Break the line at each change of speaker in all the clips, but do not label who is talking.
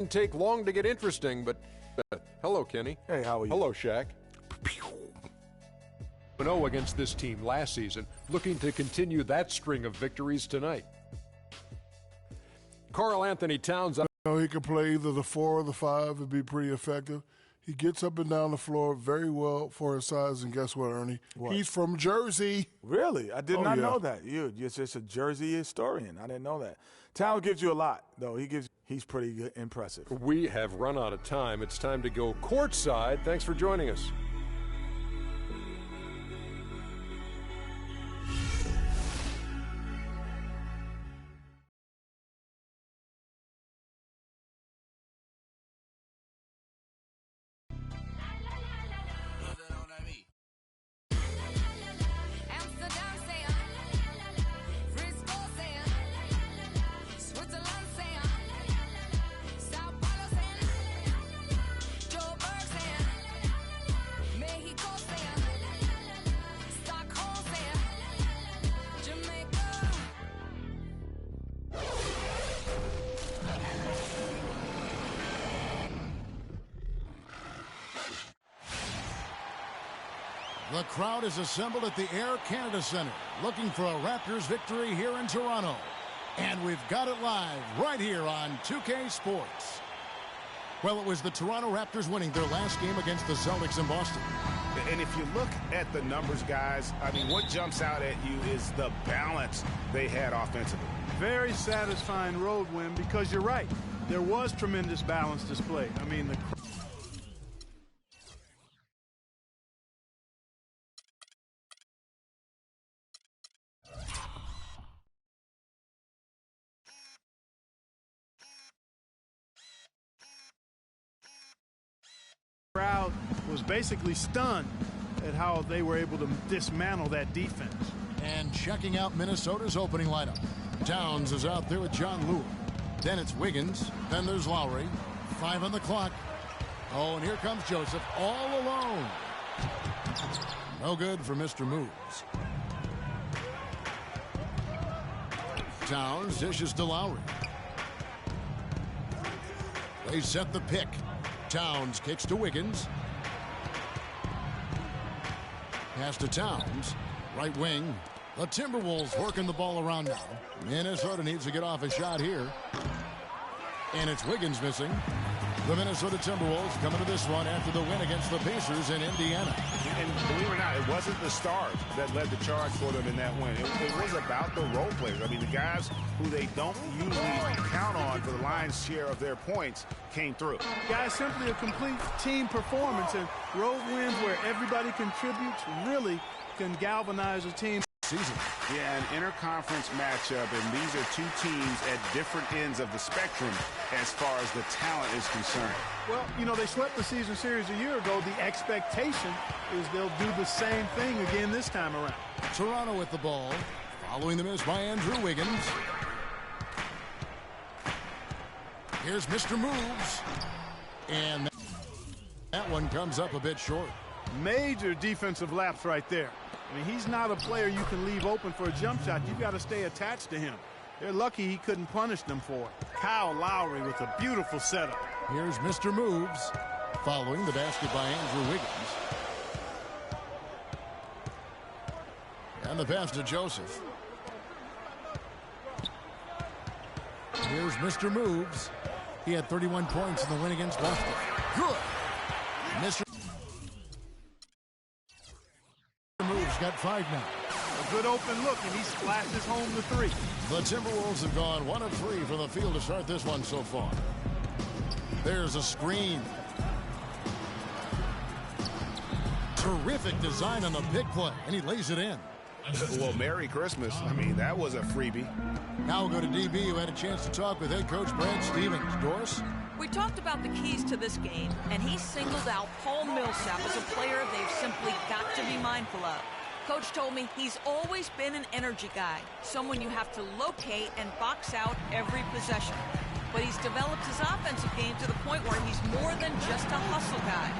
Didn't take long to get interesting, but hello, Kenny.
Hey, how are you?
Hello, Shaq. 0 against this team last season, looking to continue that string of victories tonight. Karl Anthony Towns.
He can play either the 4 or the 5 and be pretty effective. He gets up and down the floor very well for his size, and guess what, Ernie?
What?
He's from Jersey.
Really? I did not know that. You're just a Jersey historian. I didn't know that. Towns gives you a lot, though. He's pretty good, impressive.
We have run out of time. It's time to go courtside. Thanks for joining us.
The crowd is assembled at the Air Canada Centre, looking for a Raptors victory here in Toronto. And we've got it live right here on 2K Sports. Well, it was the Toronto Raptors winning their last game against the Celtics in Boston.
And if you look at the numbers, guys, I mean, what jumps out at you is the balance they had offensively.
Very satisfying road win because you're right. There was tremendous balance displayed. I mean, the crowd was basically stunned at how they were able to dismantle that defense.
And checking out Minnesota's opening lineup. Towns is out there with John Lewis. Then it's Wiggins. Then there's Lowry. 5 on the clock. Oh, and here comes Joseph all alone. No good for Mr. Moves. Towns dishes to Lowry. They set the pick. Towns kicks to Wiggins. Pass to Towns. Right wing. The Timberwolves working the ball around now. Minnesota needs to get off a shot here. And it's Wiggins missing. The Minnesota Timberwolves coming to this one after the win against the Pacers in Indiana.
And believe it or not, it wasn't the stars that led the charge for them in that win. It was about the role players. I mean, the guys who they don't usually count on for the lion's share of their points came through.
Guys, simply a complete team performance, and road wins where everybody contributes really can galvanize a team.
Season.
Yeah, an interconference matchup, and these are two teams at different ends of the spectrum as far as the talent is concerned.
Well, you know, they swept the season series a year ago. The expectation is they'll do the same thing again this time around.
Toronto with the ball, following the miss by Andrew Wiggins. Here's Mr. Moves. And that one comes up a bit short.
Major defensive lapse right there. I mean, he's not a player you can leave open for a jump shot. You've got to stay attached to him. They're lucky he couldn't punish them for it. Kyle Lowry with a beautiful setup.
Here's Mr. Moves, following the basket by Andrew Wiggins. And the pass to Joseph. Here's Mr. Moves. He had 31 points in the win against Boston. Good. Mr. Moves got 5 now.
A good open look, and he splashes home the 3.
The Timberwolves have gone 1 of 3 from the field to start this one so far. There's a screen. Terrific design on the big play, and he lays it in.
Well, Merry Christmas. I mean, that was a freebie.
Now we'll go to DB, who had a chance to talk with head coach Brad Stevens. Doris?
We talked about the keys to this game, and he singled out Paul Millsap as a player they've simply got to be mindful of. Coach told me he's always been an energy guy, someone you have to locate and box out every possession. But he's developed his offensive game to the point where he's more than just a hustle guy.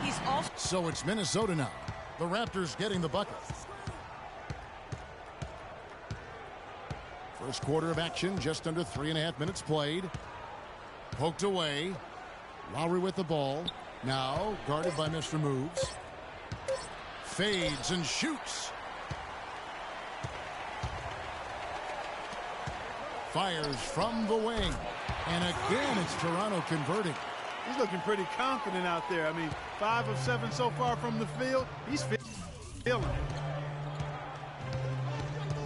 He's also...
So it's Minnesota now. The Raptors getting the bucket. First quarter of action, just under 3.5 minutes played. Poked away. Lowry with the ball. Now guarded by Mr. Moves. Fades and shoots. Fires from the wing. And again, it's Toronto converting.
He's looking pretty confident out there. I mean, 5 of 7 so far from the field. He's feeling it.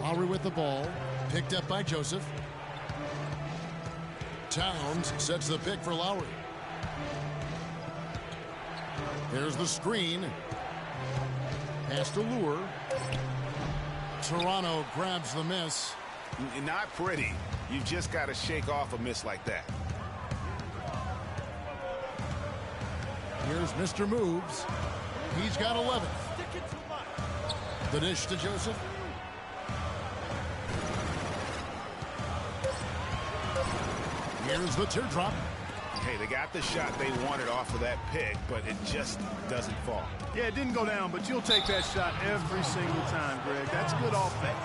Lowry with the ball. Picked up by Joseph. Towns sets the pick for Lowry. There's the screen. Pass to Lure. Toronto grabs the miss.
Not pretty. You've just got to shake off a miss like that.
Here's Mr. Moves. He's got 11. The dish to Joseph. Here's the teardrop.
Hey, they got the shot they wanted off of that pick, but it just doesn't fall.
Yeah, it didn't go down, but you'll take that shot every single time, Greg. That's good offense.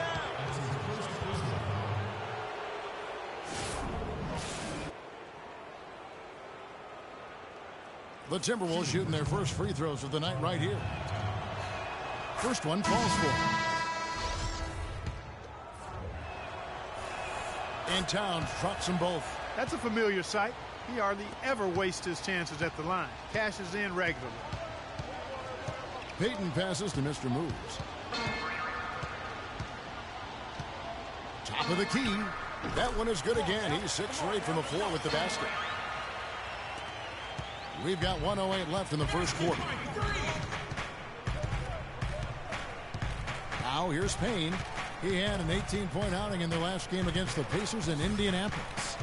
The Timberwolves shooting their first free throws of the night right here. First one falls for. And Towns drops them both.
That's a familiar sight. He hardly ever wastes his chances at the line. Cashes in regularly.
Payton passes to Mr. Moves. Top of the key. That one is good again. He's 6 for 8 from the floor with the basket. We've got 1:08 left in the first quarter. Now here's Payne. He had an 18-point outing in the last game against the Pacers in Indianapolis.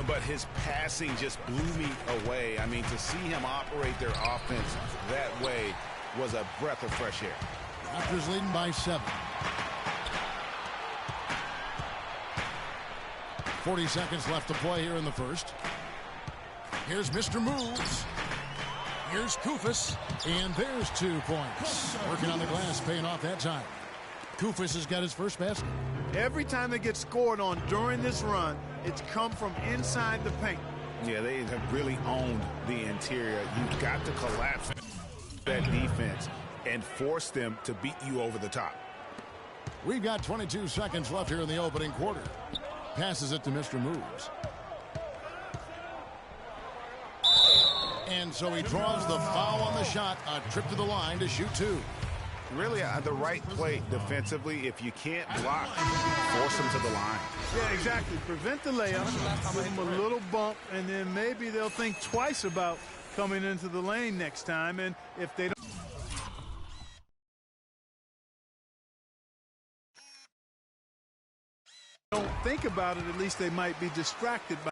But his passing just blew me away. I mean, to see him operate their offense that way was a breath of fresh air.
Raptors leading by 7. 40 seconds left to play here in the first. Here's Mr. Moves. Here's Koufos. And there's 2 points. Working on the glass, paying off that time. Koufos has got his first basket.
Every time they get scored on during this run, it's come from inside the paint.
Yeah, they have really owned the interior. You've got to collapse that defense and force them to beat you over the top.
We've got 22 seconds left here in the opening quarter. Passes it to Mr. Moves. And so he draws the foul on the shot. A trip to the line to shoot 2.
Really the right play defensively. If you can't block, force them to the line.
Yeah, exactly. Prevent the layup, give them a little bump, and then maybe they'll think twice about coming into the lane next time. And if they don't think about it, at least they might be distracted by.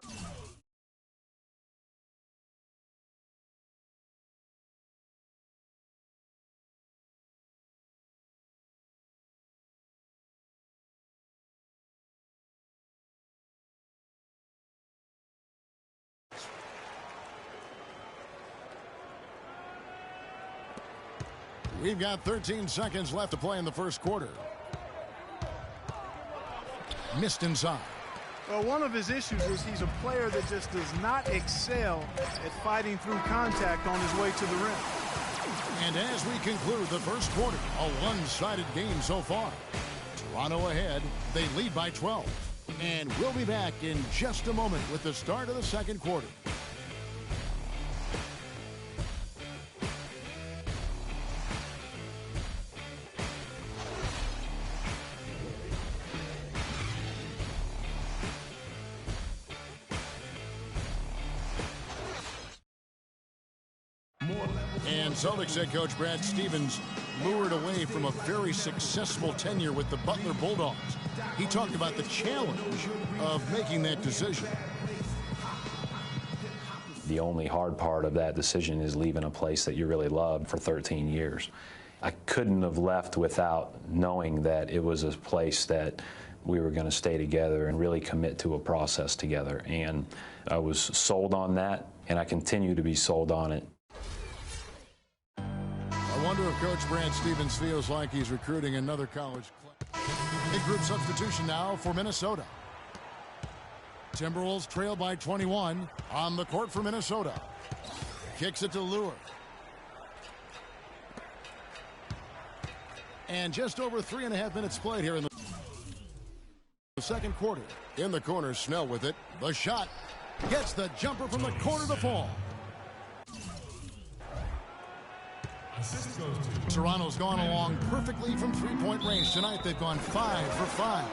We've got 13 seconds left to play in the first quarter. Missed inside.
Well, one of his issues is he's a player that just does not excel at fighting through contact on his way to the rim.
And as we conclude the first quarter, a one-sided game so far. Toronto ahead. They lead by 12. And we'll be back in just a moment with the start of the second quarter. And Celtics head coach Brad Stevens lured away from a very successful tenure with the Butler Bulldogs. He talked about the challenge of making that decision.
The only hard part of that decision is leaving a place that you really loved for 13 years. I couldn't have left without knowing that it was a place that we were going to stay together and really commit to a process together. And I was sold on that, and I continue to be sold on it.
I wonder if Coach Brad Stevens feels like he's recruiting another college club. Big group substitution now for Minnesota. Timberwolves trail by 21 on the court for Minnesota. Kicks it to Lure. And just over 3.5 minutes played here in the second quarter. In the corner, Snell with it. The shot. Gets the jumper from the corner to fall. Toronto's gone along perfectly from three-point range. Tonight they've gone 5 for 5.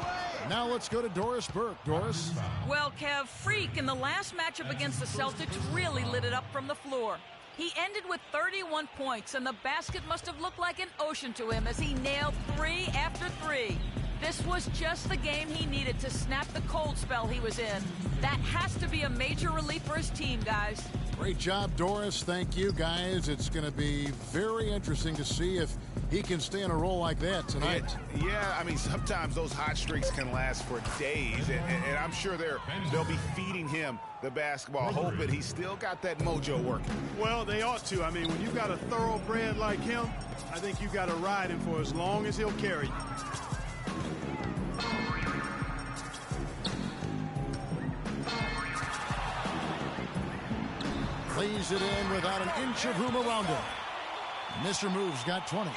Now let's go to Doris Burke. Doris?
Well, Kev, Freak in the last matchup against the Celtics really lit it up from the floor. He ended with 31 points, and the basket must have looked like an ocean to him as he nailed 3 after 3. This was just the game he needed to snap the cold spell he was in. That has to be a major relief for his team, guys.
Great job, Doris. Thank you, guys. It's going to be very interesting to see if he can stay in a role like that tonight.
Yeah, I mean, sometimes those hot streaks can last for days, and I'm sure they'll be feeding him the basketball, hoping he's still got that mojo working.
Well, they ought to. I mean, when you've got a thoroughbred like him, I think you've got to ride him for as long as he'll carry you.
Lays it in without an inch of room around him. Mr. Moves got 20.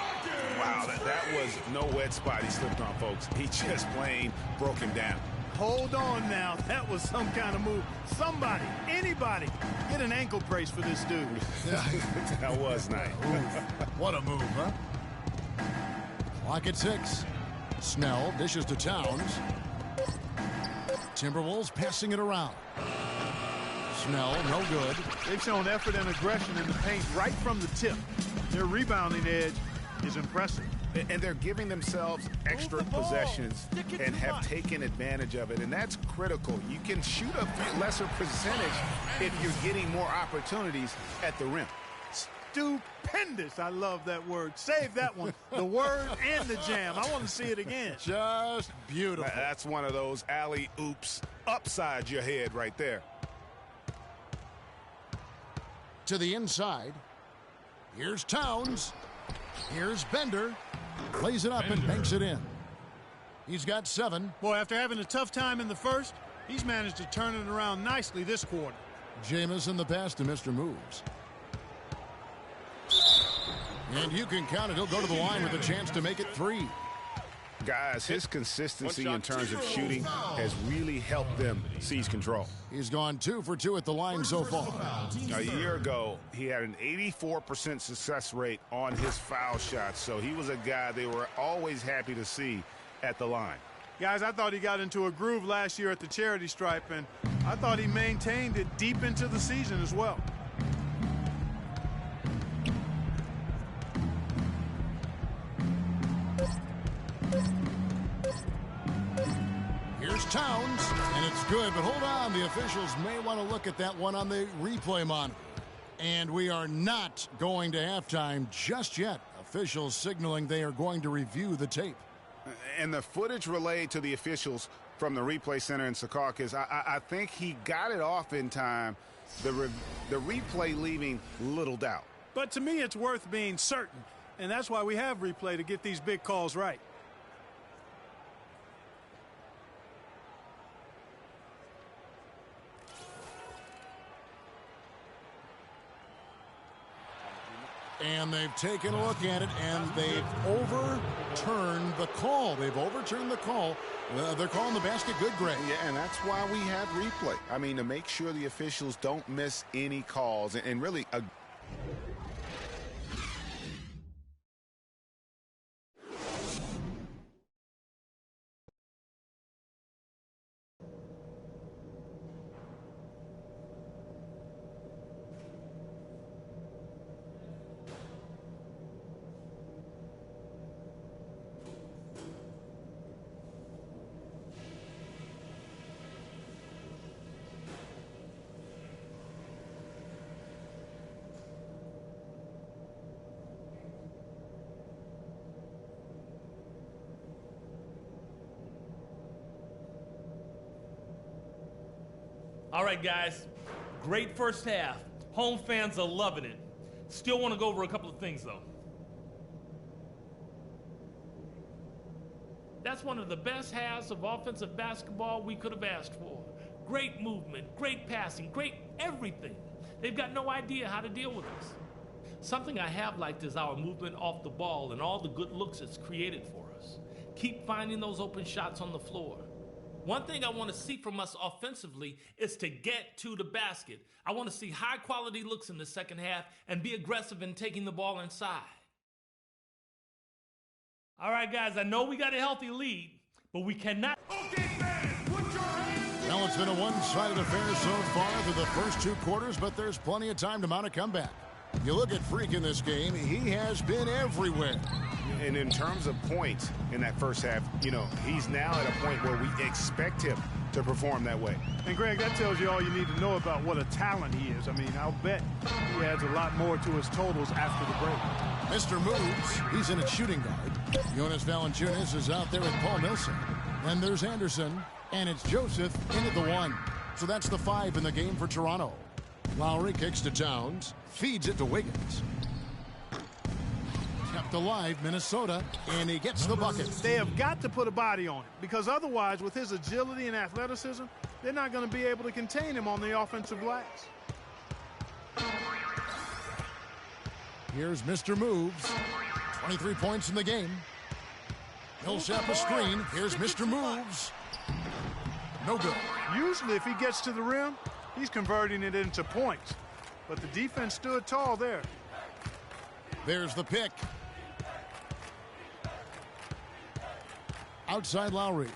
Wow, that was no wet spot he slipped on, folks. He just plain broke him down.
Hold on now. That was some kind of move. Somebody, anybody, get an ankle brace for this dude.
That was nice.
What a move, huh? Clock at 6. Snell dishes to Towns. Timberwolves passing it around. Snell, no good.
They've shown effort and aggression in the paint right from the tip. Their rebounding edge is impressive.
And they're giving themselves extra possessions and have taken advantage of it, and that's critical. You can shoot a lesser percentage if you're getting more opportunities at the rim.
Stupendous. I love that word. Save that one. The word and the jam. I want to see it again.
Just beautiful.
That's one of those alley-oops upside your head right there.
To the inside. Here's Towns. Here's Bender. Plays it up and banks it in. He's got 7.
Boy, after having a tough time in the first, he's managed to turn it around nicely this quarter.
Jamison the pass to Mr. Moves. And you can count it. He'll go to the line with a chance to make it 3.
Guys, his consistency in terms of shooting has really helped them seize control.
He's gone 2 for 2 at the line so far.
A year ago, he had an 84% success rate on his foul shots, so he was a guy they were always happy to see at the line.
Guys, I thought he got into a groove last year at the charity stripe, and I thought he maintained it deep into the season as well.
Here's Towns, and it's good, but hold on. The officials may want to look at that one on the replay monitor. And we are not going to halftime just yet. Officials signaling they are going to review the tape.
And the footage relayed to the officials from the replay center in Secaucus, I think he got it off in time. The replay leaving little doubt.
But to me, it's worth being certain, and that's why we have replay to get these big calls right.
And they've taken a look at it, and they've overturned the call. They've overturned the call. They're calling the basket good, Greg.
Yeah, and that's why we have replay. I mean, to make sure the officials don't miss any calls. And really,
All right, guys, great first half. Home fans are loving it. Still want to go over a couple of things, though. That's one of the best halves of offensive basketball we could have asked for. Great movement, great passing, great everything. They've got no idea how to deal with us. Something I have liked is our movement off the ball and all the good looks it's created for us. Keep finding those open shots on the floor. One thing I want to see from us offensively is to get to the basket. I want to see high quality looks in the second half and be aggressive in taking the ball inside. All right, guys, I know we got a healthy lead, but we cannot.
Okay, fans, put your hands.
Well, it's been a one-sided affair so far through the first 2 quarters, but there's plenty of time to mount a comeback. You look at Freak in this game, he has been everywhere.
And in terms of points in that first half, you know, he's now at a point where we expect him to perform that way.
And, Greg, that tells you all you need to know about what a talent he is. I mean, I'll bet he adds a lot more to his totals after the break.
Mr. Moves, he's in at shooting guard. Jonas Valanciunas is out there at Paul Millsap. Then there's Anderson, and it's Joseph in at the 1. So that's the 5 in the game for Toronto. Lowry kicks to Towns, feeds it to Wiggins. Kept alive, Minnesota, and he gets the bucket.
They have got to put a body on it, because otherwise, with his agility and athleticism, they're not going to be able to contain him on the offensive glass.
Here's Mr. Moves. 23 points in the game. Millsap a screen. Here's Mr. Moves. No good.
Usually, if he gets to the rim, he's converting it into points. But the defense stood tall there.
There's the pick. Outside Lowry.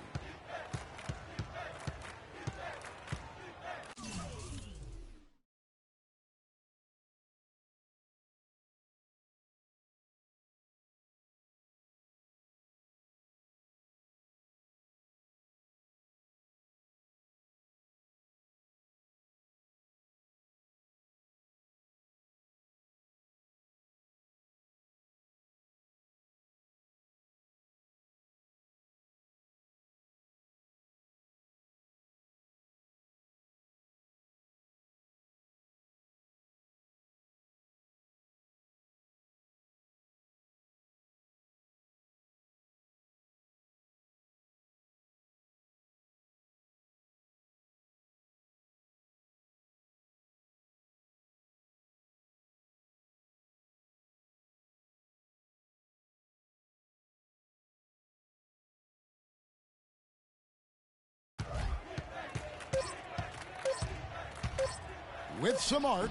With some arc,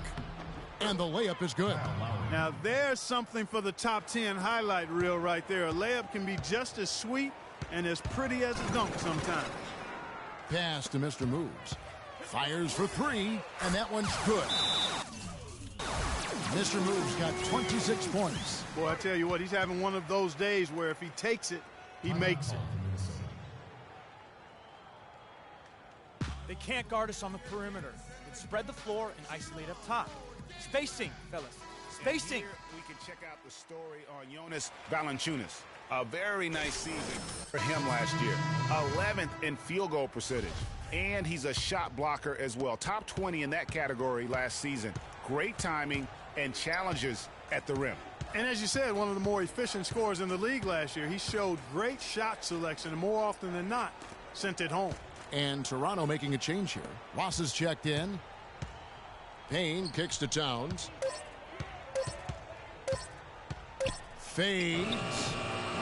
and the layup is good.
Now there's something for the top 10 highlight reel right there. A layup can be just as sweet and as pretty as a dunk sometimes.
Pass to Mr. Moves. Fires for 3, and that one's good. Mr. Moves got 26 points.
Boy, I tell you what, he's having one of those days where if he takes it, he makes it.
They can't guard us on the perimeter. They spread the floor and isolate up top. Spacing, fellas. Spacing.
Here we can check out the story on Jonas Valanciunas. A very nice season for him last year. 11th in field goal percentage. And he's a shot blocker as well. Top 20 in that category last season. Great timing and challenges at the rim.
And as you said, one of the more efficient scorers in the league last year. He showed great shot selection and more often than not sent it home.
And Toronto making a change here. Ross is checked in. Payne kicks to Towns. Fades.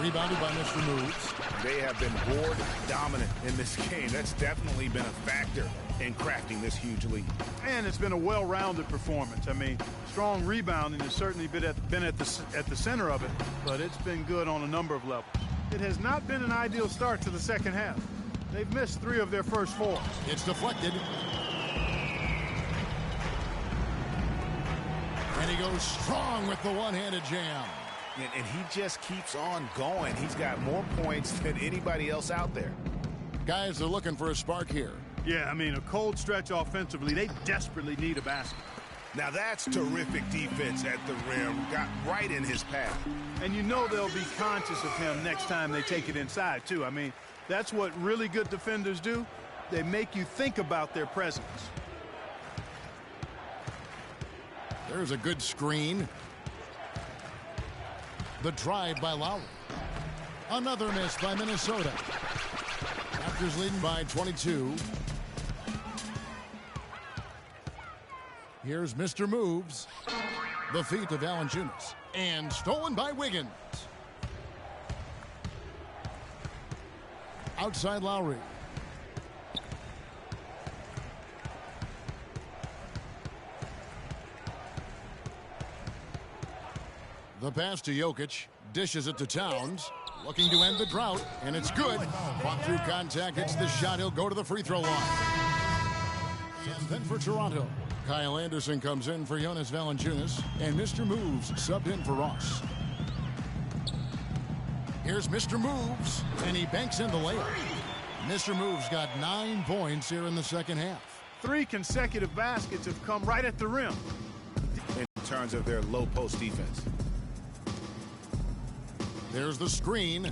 Rebounded by Mr. Moves.
They have been board dominant in this game. That's definitely been a factor in crafting this huge lead.
And it's been a well-rounded performance. I mean, strong rebounding has certainly been at the center of it, but it's been good on a number of levels. It has not been an ideal start to the second half. They've missed 3 of their first 4.
It's deflected. And he goes strong with the one-handed jam.
And he just keeps on going. He's got more points than anybody else out there.
Guys are looking for a spark here.
Yeah, I mean, a cold stretch offensively. They desperately need a basket.
Now that's terrific defense at the rim. Got right in his path.
And you know they'll be conscious of him next time they take it inside, too. I mean, that's what really good defenders do. They make you think about their presence.
There's a good screen. The drive by Lowry. Another miss by Minnesota. Raptors leading by 22. Here's Mr. Moves. The feet of Valanciunas. And stolen by Wiggins. Outside Lowry. The pass to Jokic. Dishes it to Towns. Looking to end the drought. And it's good. Fought through contact. Hits the shot. He'll go to the free throw line. And then for Toronto, Kyle Anderson comes in for Jonas Valanciunas. And Mr. Moves subbed in for Ross. Here's Mr. Moves. And he banks in the layup. Mr. Moves got 9 points here in the second half.
3 consecutive baskets have come right at the rim.
In terms of their low post defense.
There's the screen.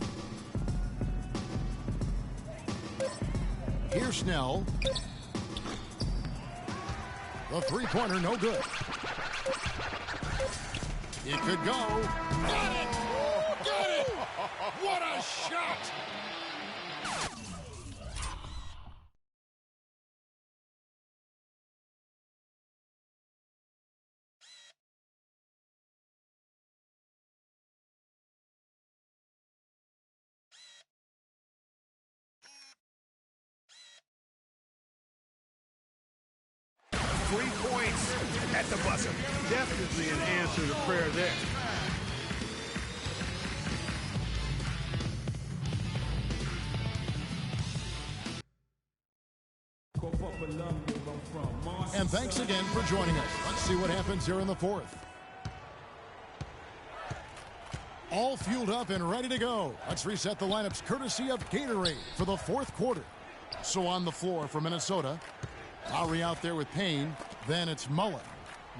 Here's Snell. The three-pointer, no good. It could go. Got it! Got it! What a shot!
Points at the buzzer.
Definitely an answer to prayer there.
And thanks again for joining us. Let's see what happens here in the fourth. All fueled up and ready to go. Let's reset the lineups courtesy of Gatorade for the fourth quarter. So on the floor for Minnesota, Lowry out there with Payne. Then it's Mullen.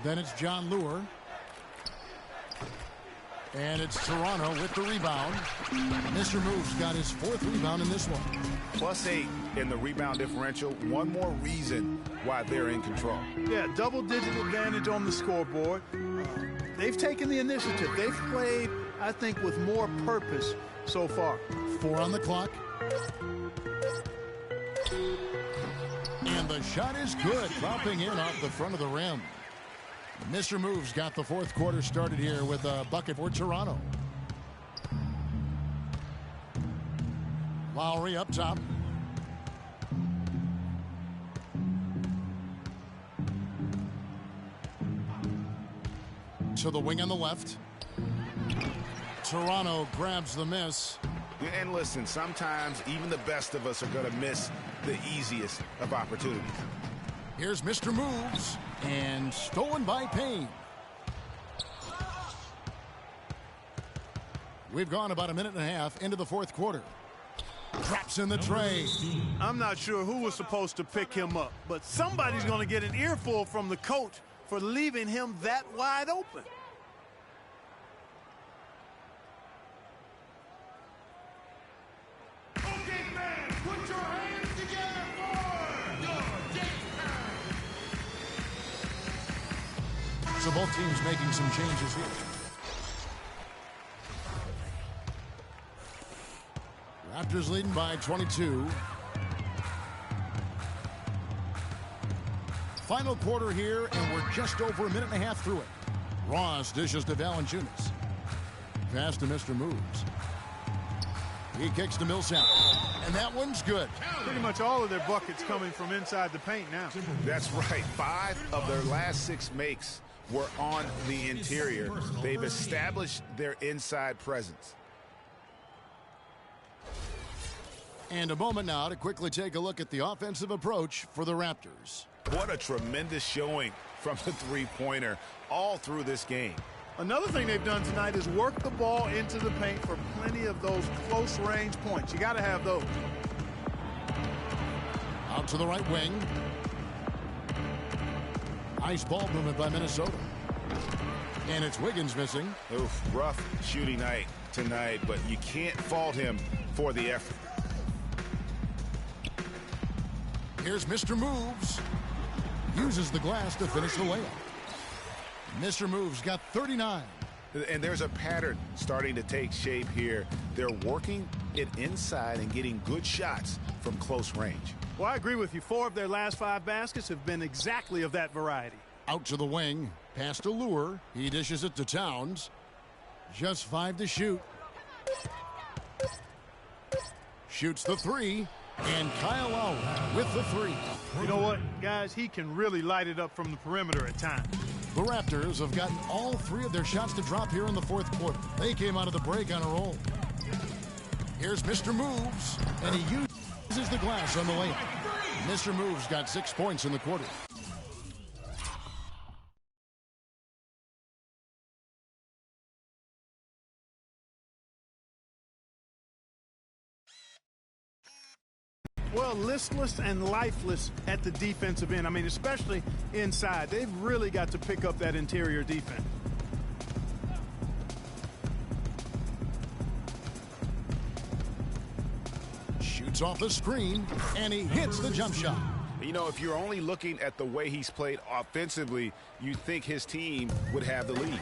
Then it's John Lure. And it's Toronto with the rebound. Mr. Moves got his 4th rebound in this one.
+8 in the rebound differential. One more reason why they're in control.
Yeah, double-digit advantage on the scoreboard. They've taken the initiative. They've played, I think, with more purpose so far.
4 on the clock. And the shot is good, dropping in off the front of the rim. Mr. Moves got the fourth quarter started here with a bucket for Toronto. Lowry up top. To the wing on the left. Toronto grabs the miss.
And listen, sometimes even the best of us are going to miss the easiest of opportunities.
Here's Mr. Moves. And stolen by Payne. We've gone about a minute and a half into the fourth quarter. Drops in the tray.
I'm not sure who was supposed to pick him up, but somebody's going to get an earful from the coach for leaving him that wide open.
So both teams making some changes here. Raptors leading by 22. Final quarter here, and we're just over a minute and a half through it. Ross dishes to Valanciunas. Pass to Mr. Moves. He kicks to Millsap. And that one's good.
Pretty much all of their buckets coming from inside the paint now.
That's right. 5 of their last 6 makes were on the interior. They've established their inside presence.
And a moment now to quickly take a look at the offensive approach for the Raptors.
What a tremendous showing from the three-pointer all through this game.
Another thing they've done tonight is work the ball into the paint for plenty of those close-range points. You got to have those.
Out to the right wing. Nice ball movement by Minnesota. And it's Wiggins missing.
Oof, rough shooting night tonight, but you can't fault him for the effort.
Here's Mr. Moves. Uses the glass to finish the layup. Mr. Moves got 39.
And there's a pattern starting to take shape here. They're working it inside and getting good shots from close range.
Well, I agree with you. 4 of their last 5 baskets have been exactly of that variety.
Out to the wing. Pass to Lure. He dishes it to Towns. Just 5 to shoot. Shoots the 3. And Kyle Lowry with the 3.
You know what, guys? He can really light it up from the perimeter at times.
The Raptors have gotten all 3 of their shots to drop here in the 4th quarter. They came out of the break on a roll. Here's Mr. Moves, and he uses the glass on the layup. Mr. Moves got 6 points in the quarter.
Well, listless and lifeless at the defensive end. I mean, especially inside. They've really got to pick up that interior defense.
Shoots off the screen, and he hits the jump shot.
You know, if you're only looking at the way he's played offensively, you'd think his team would have the lead.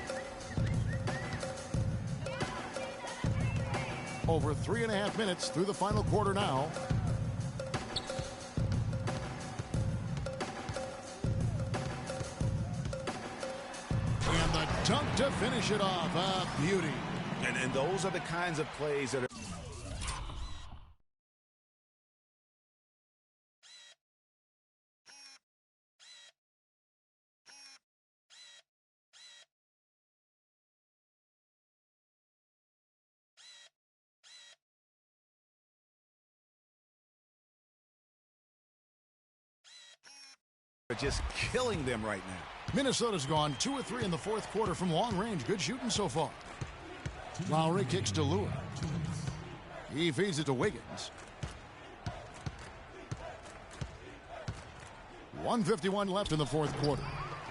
Over 3.5 minutes through the final quarter now. And the dunk to finish it off. A beauty.
And those are the kinds of plays that are... just killing them right now.
Minnesota's gone 2 of 3 in the 4th quarter from long range. Good shooting so far. Lowry kicks to Lure. He feeds it to Wiggins. 1:51 left in the 4th quarter.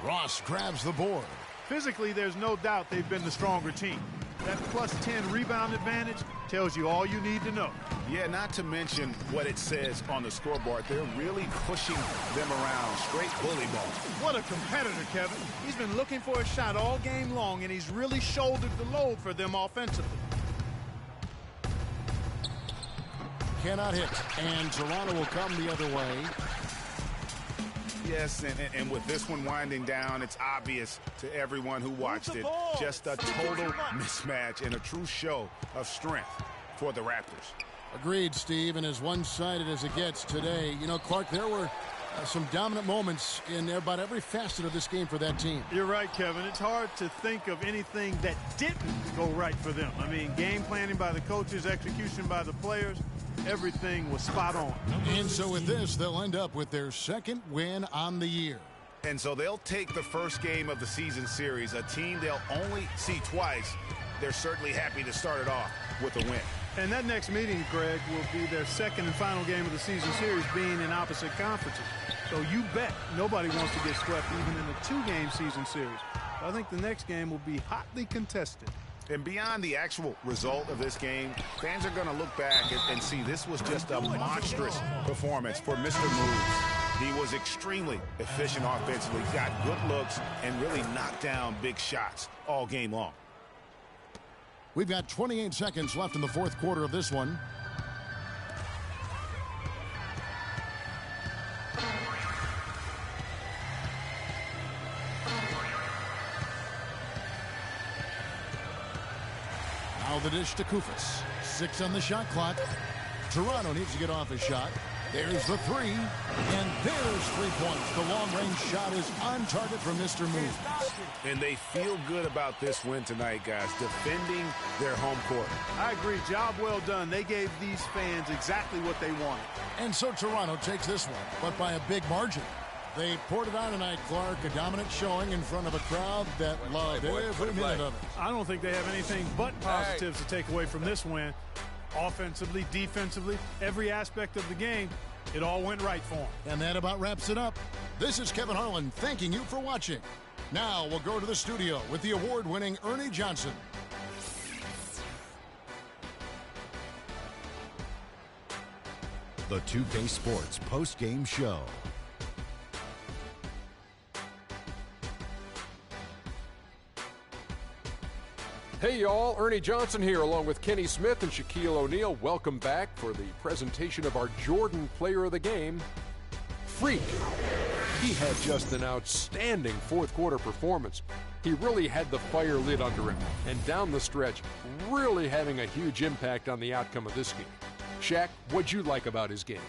Ross grabs the board.
Physically, there's no doubt they've been the stronger team. That plus 10 rebound advantage tells you all you need to know.
Yeah, not to mention what it says on the scoreboard. They're really pushing them around. Straight bully ball.
What a competitor, Kevin. He's been looking for a shot all game long, and he's really shouldered the load for them offensively.
Cannot hit, and Toronto will come the other way.
Yes, and with this one winding down, it's obvious to everyone who watched it. Just a total mismatch and a true show of strength for the Raptors.
Agreed, Steve, and as one-sided as it gets today. You know, Clark, there were some dominant moments in about every facet of this game for that team.
You're right, Kevin. It's hard to think of anything that didn't go right for them. I mean, game planning by the coaches, execution by the players, everything was spot on.
And so with this, they'll end up with their 2nd win on the year.
And so they'll take the first game of the season series, a team they'll only see twice. They're certainly happy to start it off with a win.
And that next meeting, Greg, will be their 2nd and final game of the season series, being in opposite conferences. So you bet nobody wants to get swept even in the 2-game season series. I think the next game will be hotly contested.
And beyond the actual result of this game, fans are going to look back and see this was just a monstrous performance for Mr. Moves. He was extremely efficient offensively, got good looks, and really knocked down big shots all game long.
We've got 28 seconds left in the 4th quarter of this one. Now the dish to Koufos. 6 on the shot clock. Toronto needs to get off a shot. There's the 3. And there's 3 points. The long-range shot is on target for Mr. Moves.
And they feel good about this win tonight, guys, defending their home court.
I agree. Job well done. They gave these fans exactly what they wanted.
And so Toronto takes this one, but by a big margin. They poured it on tonight, Clark. A dominant showing in front of a crowd that loved every minute of it.
I don't think they have anything but positives to take away from this win. Offensively, defensively, every aspect of the game, it all went right for them.
And that about wraps it up. This is Kevin Harlan thanking you for watching. Now we'll go to the studio with the award-winning Ernie Johnson.
The 2K Sports post-game show.
Hey y'all, Ernie Johnson here along with Kenny Smith and Shaquille O'Neal. Welcome back for the presentation of our Jordan Player of the Game, Freak. He had just an outstanding fourth-quarter performance. He really had the fire lit under him, and down the stretch, really having a huge impact on the outcome of this game. Shaq, what'd you like about his game?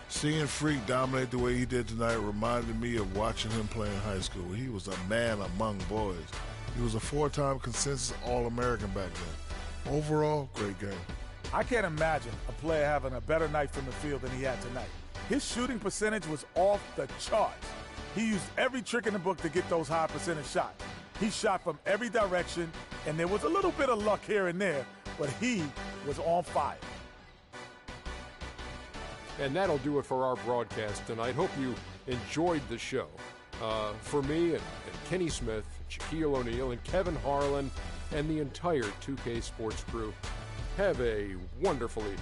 Seeing Freak dominate the way he did tonight reminded me of watching him play in high school. He was a man among boys. He was a 4-time consensus All-American back then. Overall, great game.
I can't imagine a player having a better night from the field than he had tonight. His shooting percentage was off the charts. He used every trick in the book to get those high percentage shots. He shot from every direction, and there was a little bit of luck here and there, but he was on fire.
And that'll do it for our broadcast tonight. Hope you enjoyed the show. For me and Kenny Smith, Shaquille O'Neal, and Kevin Harlan, and the entire 2K Sports crew, have a wonderful evening.